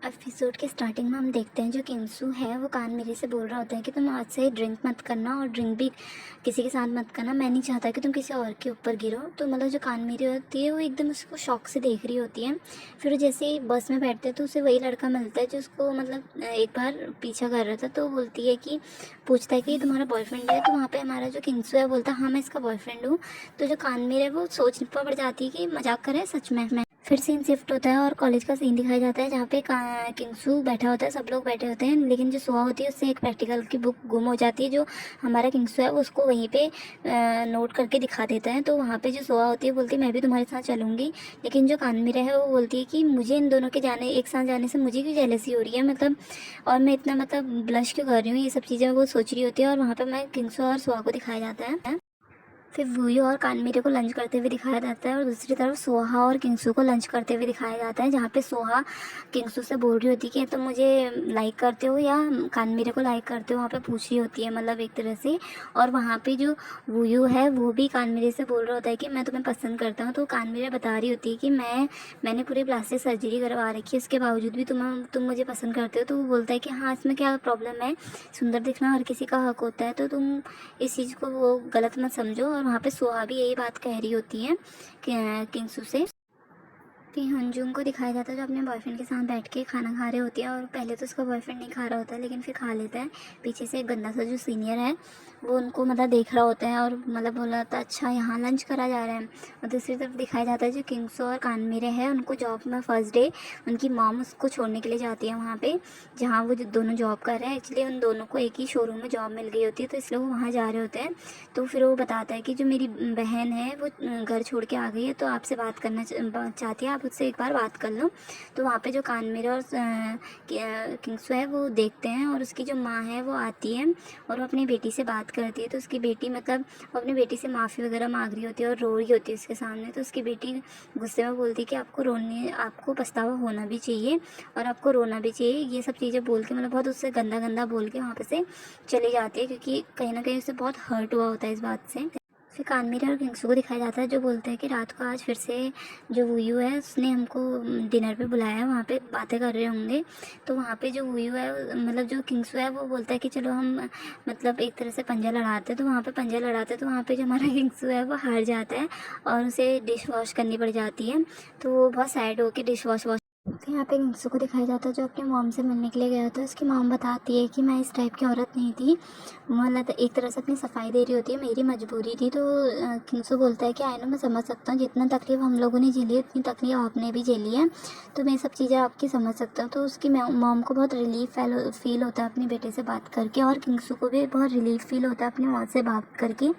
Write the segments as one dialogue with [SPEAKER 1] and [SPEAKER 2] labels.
[SPEAKER 1] Episode के starting में हम देखते हैं जो किंगसू है वो कान मेरे से बोल रहा होता है कि तुम आज से ड्रिंक मत करना और ड्रिंक भी किसी के साथ मत करना। मैं नहीं चाहता कि तुम किसी और के ऊपर गिरो। तो मतलब जो कान मेरी होती है वो एकदम उसको शौक से देख रही होती है। फिर वो जैसे ही बस में बैठते हैं तो उसे वही लड़का मिलता है जो उसको मतलब एक बार पीछा कर रहा था। तो बोलती है कि पूछता है कि तुम्हारा बॉयफ्रेंड है। तो वहाँ पे हमारा जो किंगसू है बोलता है हाँ मैं इसका बॉयफ्रेंड हूँ। तो जो कान मेरे है वो सोच पड़ जाती है कि मजाक कर रहा है सच में। फिर सीन शिफ्ट होता है और कॉलेज का सीन दिखाया जाता है जहाँ पे किंगसू बैठा होता है, सब लोग बैठे होते हैं, लेकिन जो सुहा होती है उससे एक प्रैक्टिकल की बुक गुम हो जाती है। जो हमारा किंगसू है वो उसको वहीं पे नोट करके दिखा देता है। तो वहाँ पे जो सुहा होती है बोलती है मैं भी तुम्हारे साथ चलूँगी। लेकिन जो कानमीरा है वो बोलती है कि मुझे इन दोनों के जाने एक साथ जाने से मुझे क्यों जेलसी हो रही है, मतलब और मैं इतना मतलब ब्लश क्यों कर रही हूँ, ये सब चीज़ें वो सोच रही होती है। और वहाँ पर मैं किंगसू और सुहा को दिखाया जाता है। फिर वूयू और कानमीरे को लंच करते हुए दिखाया जाता है और दूसरी तरफ सोहा और किंगसू को लंच करते हुए दिखाया जाता है, जहाँ पे सोहा किंगसू से बोल रही होती है कि तुम मुझे लाइक करते हो या कानमीरे को लाइक करते हो, वहाँ पे पूछ रही होती है मतलब एक तरह से। और वहाँ पे जो वूयू है वो भी कानमीरे से बोल रहा होता है कि मैं तुम्हें पसंद करता हूँ। तो कानमीरे बता रही होती है कि मैंने पूरी प्लास्टिक सर्जरी करवा रखी है, उसके बावजूद भी तुम मुझे पसंद करते हो। तो वो बोलता है कि हाँ इसमें क्या प्रॉब्लम है, सुंदर दिखना हर किसी का हक होता है, तो तुम इस चीज़ को वो गलत मत समझो। और वहाँ पे सोहा भी यही बात कह रही होती है किंगसू से। फिर हंजुम को दिखाया जाता है जो अपने बॉयफ्रेंड के साथ बैठ के खाना खा रहे होती है। और पहले तो उसका बॉयफ्रेंड नहीं खा रहा होता है लेकिन फिर खा लेता है। पीछे से एक गंदा सा जो सीनियर है वो उनको मतलब देख रहा होता है और मतलब बोला था अच्छा यहाँ लंच करा जा रहा है। और दूसरी तरफ दिखाया जाता है जो किंगसू और कानमेरे है उनको जॉब में फर्स्ट डे उनकी मॉम उसको छोड़ने के लिए जाती है वहाँ पे जहाँ वो दोनों जॉब कर रहे हैं। एक्चुअली उन दोनों को एक ही शोरूम में जॉब मिल गई होती है तो इसलिए वो वहाँ जा रहे होते हैं। तो फिर वो बताता है कि जो मेरी बहन है वो घर छोड़ के आ गई है तो आपसे बात करना चाहती है, आप उससे एक बार बात कर लो। तो वहाँ पे जो कानमेरे और किंगसू है वो देखते हैं और उसकी जो माँ है वो आती है और वो अपनी बेटी से बात करती है। तो उसकी बेटी मतलब वो अपनी बेटी से माफ़ी वगैरह मांग रही होती है और रो रही होती है उसके सामने। तो उसकी बेटी गुस्से में बोलती है कि आपको पछतावा होना भी चाहिए और आपको रोना भी चाहिए। ये सब चीज़ें बोल के मतलब बहुत उससे गंदा गंदा बोल के वहाँ पे से चली जाती है क्योंकि कहीं ना कहीं उसे बहुत हर्ट हुआ होता है इस बात से। फिर कानमेरे और किंगसू को दिखाया जाता है जो बोलते हैं कि रात को आज फिर से जो वूयू है उसने हमको डिनर पे बुलाया है, वहाँ पे बातें कर रहे होंगे। तो वहाँ पे जो वूयू है मतलब जो किंगसू है वो बोलता है कि चलो हम मतलब एक तरह से पंजा लड़ाते हैं। तो वहाँ पे पंजा लड़ाते हैं तो वहाँ पे जो हमारा किंगसू है वो हार जाता है और उसे डिश वॉश करनी पड़ जाती है। तो वो बहुत सैड होकर डिश वॉश फिर यहाँ पे किंगसू को दिखाया जाता है जो अपने मॉम से मिलने के लिए गया होता है। उसकी मॉम बताती है कि मैं इस टाइप की औरत नहीं थी, मतलब एक तरह से अपनी सफाई दे रही होती है, मेरी मजबूरी थी। तो किंगसू बोलता है कि आई नो मैं समझ सकता हूँ जितना तकलीफ हम लोगों ने झेली है उतनी तकलीफ आपने भी झेली है, तो मैं सब चीज़ें आपकी समझ सकता हूँ। तो उसकी मॉम को बहुत रिलीफ फील होता है अपने बेटे से बात करके और किंगसू को भी बहुत रिलीफ फील होता है अपनी मॉम से बात करके।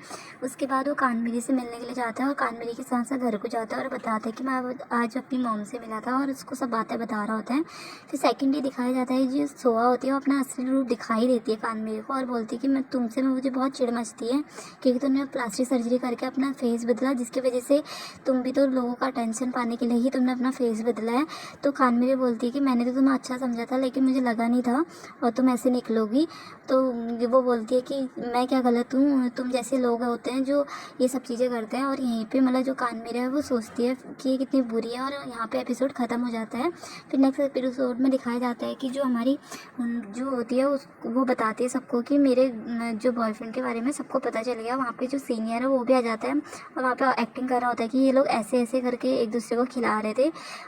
[SPEAKER 1] उसके बाद वो कानमेरी से मिलने के लिए जाता है और कानमेरी के साथ साथ घर को जाता है और बताता है कि मैं आज अपनी मॉम से मिला था और उसको सब बातें बता रहा होता है। फिर सेकंड डे दिखाया जाता है जो सोहा होती है वो अपना असली रूप दिखाई देती है कानमेरी को और बोलती है कि मैं तुमसे मुझे बहुत चिढ़ मचती है क्योंकि तुमने प्लास्टिक सर्जरी करके अपना फेस बदला, जिसकी वजह से तुम भी तो लोगों का अटेंशन पाने के लिए ही तुमने अपना फेस बदला है। तो कानमेरी बोलती है कि मैंने तो तुम्हें अच्छा समझा था लेकिन मुझे लगा नहीं था और तुम ऐसे निकलोगी। तो वो बोलती है कि मैं क्या गलत हूँ, तुम जैसे लोग होते हैं जो ये सब चीज़ें करते हैं। और यहीं पे मतलब जो कानमेरी है वो सोचती है कि ये कितनी बुरी है और यहाँ पे एपिसोड ख़त्म हो जाता है। फिर नेक्स्ट एपिसोड में दिखाया जाता है कि जो हमारी जो होती है वो बताती है सबको कि मेरे जो बॉयफ्रेंड के बारे में सबको पता चल गया। वहाँ पे जो सीनियर है वो भी आ जाता है और वहाँ पे एक्टिंग कर रहा होता है कि ये लोग ऐसे ऐसे करके एक दूसरे को खिला रहे थे,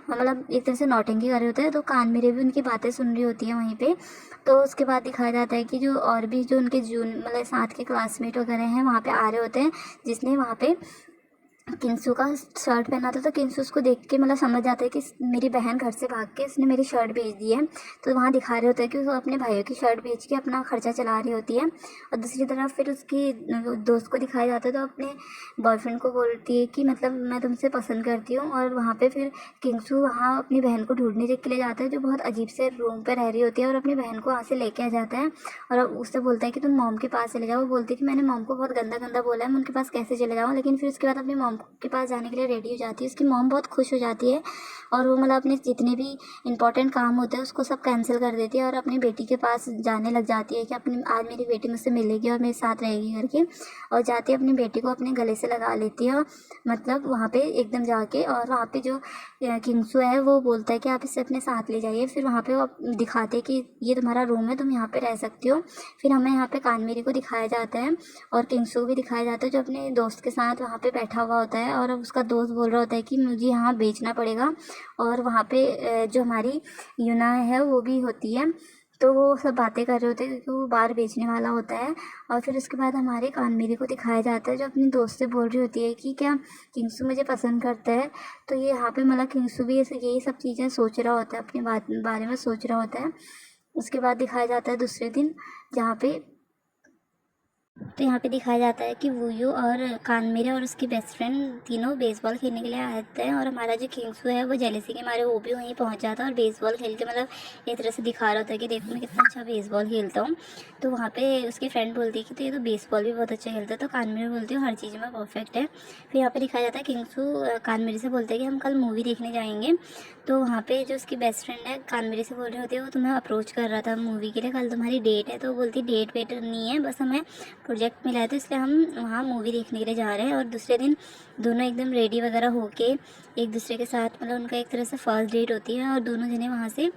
[SPEAKER 1] मतलब एक तरह से नौटंकी कर रहे होते हैं। तो कानमेरी भी उनकी बातें सुन रही होती है वहीं पे। तो उसके बाद दिखाया जाता है कि जो और भी जो उनके मतलब साथ के क्लासमेट वगैरह हैं वहाँ पे आ रहे होते हैं, जिसने वहाँ पे किंसू का शर्ट पहना था। तो किंसू उसको देख के मतलब समझ जाता है कि मेरी बहन घर से भाग के उसने मेरी शर्ट भेज दी है। तो वहाँ दिखा रहे होते हैं कि वो अपने भाइयों की शर्ट बेच के अपना खर्चा चला रही होती है। और दूसरी तरफ फिर उसकी दोस्त को दिखाया जाता है तो अपने बॉयफ्रेंड को बोलती है कि मतलब मैं तुमसे पसंद करती हूँ। और वहाँ पे फिर किंसू वहाँ अपनी बहन को ढूंढने के लिए जाता है जो बहुत अजीब से रूम पर रह रही होती है और अपनी बहन को वहाँ से लेके आ जाता है और उससे बोलता है कि तुम मॉम के पास चले जाओ। वो बोलती है कि मैंने मॉम को बहुत गंदा गंदा बोला है, मैं उनके पास कैसे चले जाऊँ। लेकिन फिर उसके बाद अपनी मॉम के पास जाने के लिए रेडी हो जाती है। उसकी मॉम बहुत खुश हो जाती है और वो मतलब अपने जितने भी इंपॉर्टेंट काम होते हैं उसको सब कैंसिल कर देती है और अपनी बेटी के पास जाने लग जाती है कि अपनी आज मेरी बेटी मुझसे मिलेगी और मेरे साथ रहेगी करके, और जाती है अपनी बेटी को अपने गले से लगा लेती है, मतलब वहाँ पे एकदम जाके। और वहाँ पे जो किंगसू है वो बोलता है कि आप इसे अपने साथ ले जाइए। फिर वहाँ पे वो दिखाते हैं कि ये तुम्हारा रूम है, तुम यहाँ पे रह सकती हो। फिर हमें यहाँ पे कानमेरी को दिखाया जाता है और किंगसू भी दिखाया जाता है जो अपने दोस्त के साथ वहाँ पे बैठा हुआ होता है, और उसका दोस्त बोल रहा होता है कि मुझे यहाँ बेचना पड़ेगा। और वहाँ पे जो हमारी यूना है वो भी होती है, तो वो सब बातें कर रहे होते हैं क्योंकि वो बार बेचने वाला होता है। और फिर उसके बाद हमारे कानमेरी को दिखाया जाता है जो अपनी दोस्त से बोल रही होती है कि क्या किंगसू मुझे पसंद करता है। तो ये यहाँ पे मतलब किंगसू भी यही सब चीज़ें सोच रहा होता है, अपनी बारे में सोच रहा होता है। उसके बाद दिखाया जाता है दूसरे दिन, जहाँ पे तो यहाँ पे दिखाया जाता है कि वूयू और कानमेरे और उसकी बेस्ट फ्रेंड तीनों बेसबॉल खेलने के लिए आते हैं, और हमारा जो किंगसू है वो जेलसी के मारे वो भी वहीं पहुँच जाता है और बेसबॉल खेल के मतलब एक तरह से दिखा रहा होता है कि देखो मैं कितना अच्छा बेसबॉल खेलता हूँ। तो वहाँ पे उसकी फ्रेंड बोलती है कि तो ये तो बेसबॉल भी बहुत अच्छा खेलता है। तो कानमेरे बोलती है हर चीज़ में परफेक्ट है। फिर यहाँ पे दिखाया जाता है किंगसू कानमेरे से बोलते हैं कि हम कल मूवी देखने जाएंगे। तो वहाँ पे जो उसकी बेस्ट फ्रेंड है कानमेरे से बोल रही होती है वो तुम्हें अप्रोच कर रहा था मूवी के लिए, कल तुम्हारी डेट है। तो वो बोलती डेट वेट नहीं है, बस हमें प्रोजेक्ट मिला है तो इसलिए हम वहाँ मूवी देखने के लिए जा रहे हैं। और दूसरे दिन दोनों एकदम रेडी वगैरह होके एक दूसरे के साथ मतलब उनका एक तरह से फर्स्ट डेट होती है और दोनों जने वहाँ से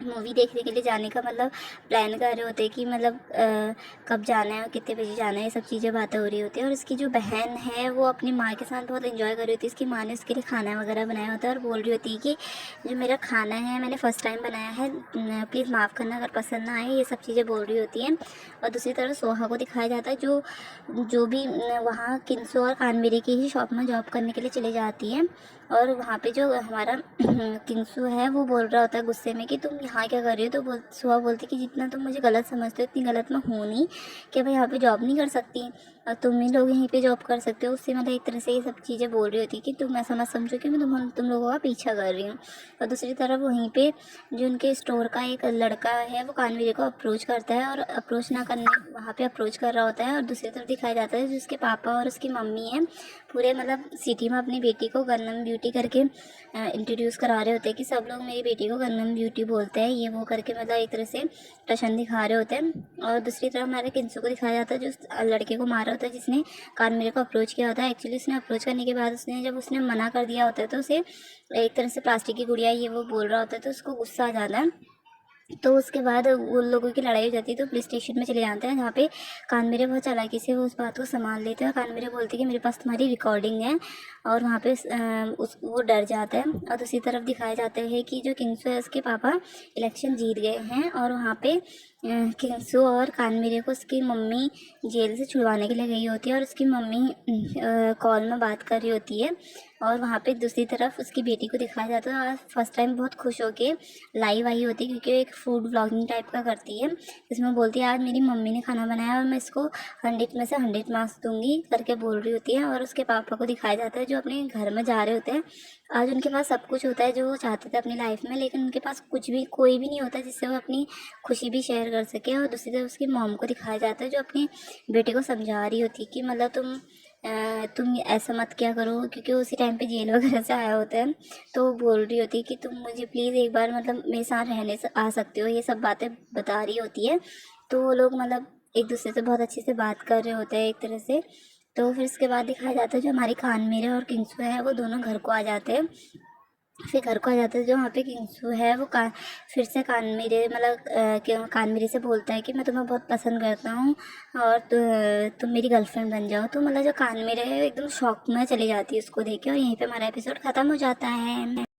[SPEAKER 1] मूवी देखने के लिए जाने का मतलब प्लान कर रहे होते हैं कि मतलब कब जाना है और कितने बजे जाना है, ये सब चीज़ें बातें हो रही होती है। और उसकी जो बहन है वो अपनी माँ के साथ बहुत एंजॉय कर रही होती है। इसकी माँ ने उसके लिए खाना वगैरह बनाया होता है और बोल रही होती है कि जो मेरा खाना है मैंने फ़र्स्ट टाइम बनाया है, प्लीज़ माफ़ करना अगर पसंद ना आए, ये सब चीज़ें बोल रही होती हैं। और दूसरी तरफ सोहा को दिखाया जाता है जो भी वहाँ किंगसू और कानमेरी की ही शॉप में जॉब करने के लिए चली जाती है। और वहाँ पे जो हमारा किंगसू है वो बोल रहा होता है गुस्से में कि तुम यहाँ क्या कर रही हो। तो सुहा बोलती कि जितना तुम मुझे गलत समझते हो इतनी गलत मैं हूँ नहीं, कि मैं यहाँ पे जॉब नहीं कर सकती और तुम ही लोग यहीं पे जॉब कर सकते हो। उससे मतलब एक तरह से ये सब चीज़ें बोल रही होती कि तुम ऐसा मत समझो कि मैं तुम लोगों का पीछा कर रही हूँ। और दूसरी तरफ वहीं पे जो उनके स्टोर का एक लड़का है वो कानवीर को अप्रोच करता है और अप्रोच ना करने वहाँ पे अप्रोच कर रहा होता है। और दूसरी तरफ दिखाया जाता है जो उसके पापा और उसकी मम्मी है पूरे मतलब सिटी में अपनी बेटी को गन्नम ब्यूटी करके इंट्रोड्यूस करा रहे होते हैं कि सब लोग मेरी बेटी को गन्नम ब्यूटी बोलते हैं, ये वो करके मतलब एक तरह से टशन दिखा रहे होते हैं। और दूसरी तरफ हमारे किंसू को दिखाया जाता है जो उस लड़के को मारा होता है जिसने कानमेरे को अप्रोच किया होता है। एक्चुअली उसने अप्रोच करने के बाद जब उसने मना कर दिया होता है तो उसे एक तरह से प्लास्टिक की गुड़िया ये वो बोल रहा होता है तो उसको गुस्सा आ जाता है। तो उसके बाद उन लोगों की लड़ाई हो जाती है तो पुलिस स्टेशन में चले जाते हैं जहाँ पे कानमेरे बहुत चालाकी से वो उस बात को संभाल लेते हैं। कानमेरे बोलते हैं कि मेरे पास तुम्हारी रिकॉर्डिंग है, और वहाँ पे वो डर जाता है। और दूसरी तरफ दिखाया जाता है कि जो किंगसू है उसके पापा इलेक्शन जीत गए हैं और वहाँ पे किंगसू और कानमेरे को उसकी मम्मी जेल से छुड़वाने के लिए गई होती है और उसकी मम्मी कॉल में बात कर रही होती है। और वहाँ पे दूसरी तरफ उसकी बेटी को दिखाया जाता है और फर्स्ट टाइम बहुत खुश होके लाइव आई होती है क्योंकि वो एक फूड व्लॉगिंग टाइप का करती है जिसमें बोलती है आज मेरी मम्मी ने खाना बनाया और मैं इसको 100 में से 100 मार्क्स दूंगी करके बोल रही होती है। और उसके पापा को दिखाया जाता है जो अपने घर में जा रहे होते हैं। आज उनके पास सब कुछ होता है जो वो चाहते थे अपनी लाइफ में, लेकिन उनके पास कुछ भी कोई भी नहीं होता जिससे वो अपनी खुशी भी शेयर कर सके। और दूसरी तरफ उसकी मॉम को दिखाया जाता है जो अपनी बेटे को समझा रही होती है कि मतलब तुम ऐसा मत क्या करो, क्योंकि उसी टाइम पे जेल वगैरह से आया होता है। तो वो बोल रही होती है कि तुम मुझे प्लीज़ एक बार मतलब मेरे साथ रहने से आ सकते हो, ये सब बातें बता रही होती है। तो वो लोग मतलब एक दूसरे से बहुत अच्छे से बात कर रहे होते हैं एक तरह से। तो फिर इसके बाद दिखाया जाता है जो हमारी कानमेरे और किंगसू है वो दोनों घर को आ जाते हैं। फिर घर को आ जाता है जो वहाँ पे किंगसू है वो फिर से कानमेरे मतलब कानमेरे से बोलता है कि मैं तुम्हें बहुत पसंद करता हूँ और तुम मेरी गर्लफ्रेंड बन जाओ। तो मतलब जो कानमेरे है एकदम शॉक में चली जाती है उसको देख के, और यहीं पे हमारा एपिसोड ख़त्म हो जाता है।